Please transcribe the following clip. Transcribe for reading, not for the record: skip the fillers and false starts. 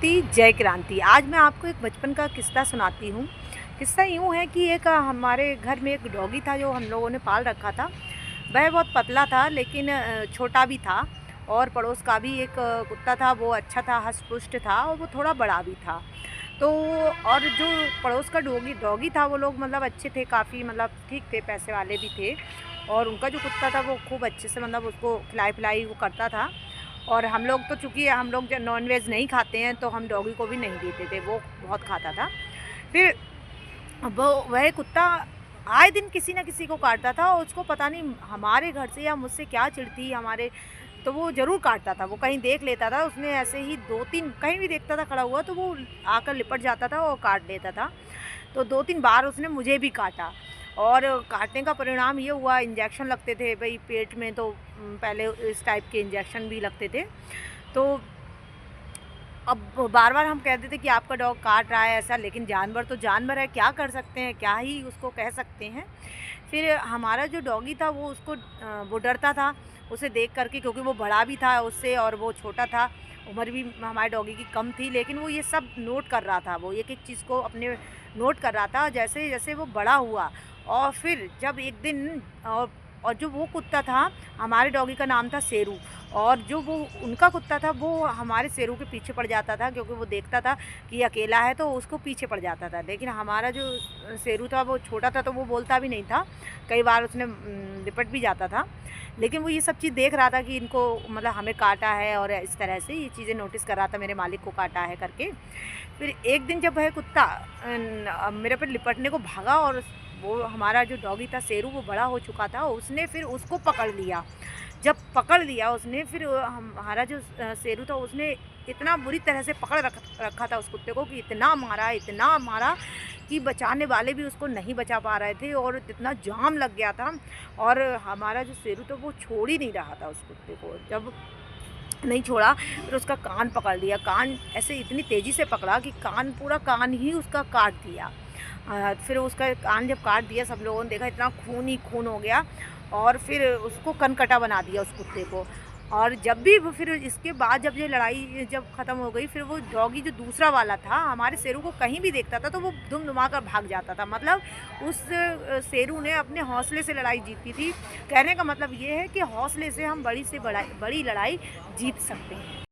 क्रांति जय क्रांति। आज मैं आपको एक बचपन का किस्सा सुनाती हूँ। किस्सा यूँ है कि एक हमारे घर में एक डॉगी था जो हम लोगों ने पाल रखा था। वह बहुत पतला था लेकिन छोटा भी था। और पड़ोस का भी एक कुत्ता था, वो अच्छा था, हष्ट-पुष्ट था और वो थोड़ा बड़ा भी था। तो और जो पड़ोस का डॉगी डॉगी था वो लोग मतलब अच्छे थे, काफ़ी मतलब ठीक थे, पैसे वाले भी थे। और उनका जो कुत्ता था वो खूब अच्छे से मतलब उसको खिलाई-पिलाई वो करता था। और हम लोग तो चूँकि हम लोग जो नॉन-वेज नहीं खाते हैं तो हम डॉगी को भी नहीं देते थे, वो बहुत खाता था। फिर वो वह कुत्ता आए दिन किसी न किसी को काटता था और उसको पता नहीं हमारे घर से या मुझसे क्या चिढ़ थी हमारे, तो वो ज़रूर काटता था। वो कहीं देख लेता था, उसने ऐसे ही 2-3 कहीं भी देखता था खड़ा हुआ तो वो आकर लिपट जाता था और काट लेता था। तो 2-3 बार उसने मुझे भी काटा और काटने का परिणाम ये हुआ, इंजेक्शन लगते थे भई पेट में, तो पहले इस टाइप के इंजेक्शन भी लगते थे। तो अब बार-बार हम कहते थे कि आपका डॉग काट रहा है ऐसा, लेकिन जानवर तो जानवर है, क्या कर सकते हैं, क्या ही उसको कह सकते हैं। फिर हमारा जो डॉगी था वो उसको वो डरता था उसे देख कर के, क्योंकि वो बड़ा भी था उससे और वो छोटा था। उम्र भी हमारे डॉगी की कम थी, लेकिन वो ये सब नोट कर रहा था, वो एक-एक चीज़ को अपने नोट कर रहा था। जैसे-जैसे वो बड़ा हुआ और फिर जब एक दिन और जो वो कुत्ता था, हमारे डॉगी का नाम था शेरू, और जो वो उनका कुत्ता था वो हमारे शेरू के पीछे पड़ जाता था, क्योंकि वो देखता था कि अकेला है तो उसको पीछे पड़ जाता था। लेकिन हमारा जो शेरू था वो छोटा था तो वो बोलता भी नहीं था, कई बार उसने लिपट भी जाता था। लेकिन वो ये सब चीज़ देख रहा था कि इनको मतलब हमें काटा है और इस तरह से ये चीज़ें नोटिस कर रहा था, मेरे मालिक को काटा है करके। फिर एक दिन जब वह कुत्ता मेरे पे लिपटने को भागा और वो हमारा जो डॉगी था शेरू वो बड़ा हो चुका था, उसने फिर उसको पकड़ लिया। जब पकड़ लिया उसने, फिर हमारा जो शेरू था उसने इतना बुरी तरह से पकड़ रखा था उस कुत्ते को कि इतना मारा कि बचाने वाले भी उसको नहीं बचा पा रहे थे और इतना जाम लग गया था। और हमारा जो शेरू था वो छोड़ ही नहीं रहा था उस कुत्ते को। जब नहीं छोड़ा, फिर उसका कान पकड़ लिया। कान ऐसे इतनी तेज़ी से पकड़ा कि पूरा कान ही उसका काट दिया। फिर उसका कान जब काट दिया, सब लोगों ने देखा, इतना खून ही खून हो गया और फिर उसको कनकटा बना दिया उस कुत्ते को। और जब भी वो फिर इसके बाद जब ये लड़ाई जब ख़त्म हो गई, फिर वो डॉगी जो दूसरा वाला था हमारे शेरू को कहीं भी देखता था तो वो दुम-दुमा कर भाग जाता था। मतलब उस शेरू ने अपने हौसले से लड़ाई जीती थी। कहने का मतलब ये है कि हौसले से हम बड़ी से बड़ी लड़ाई जीत सकते हैं।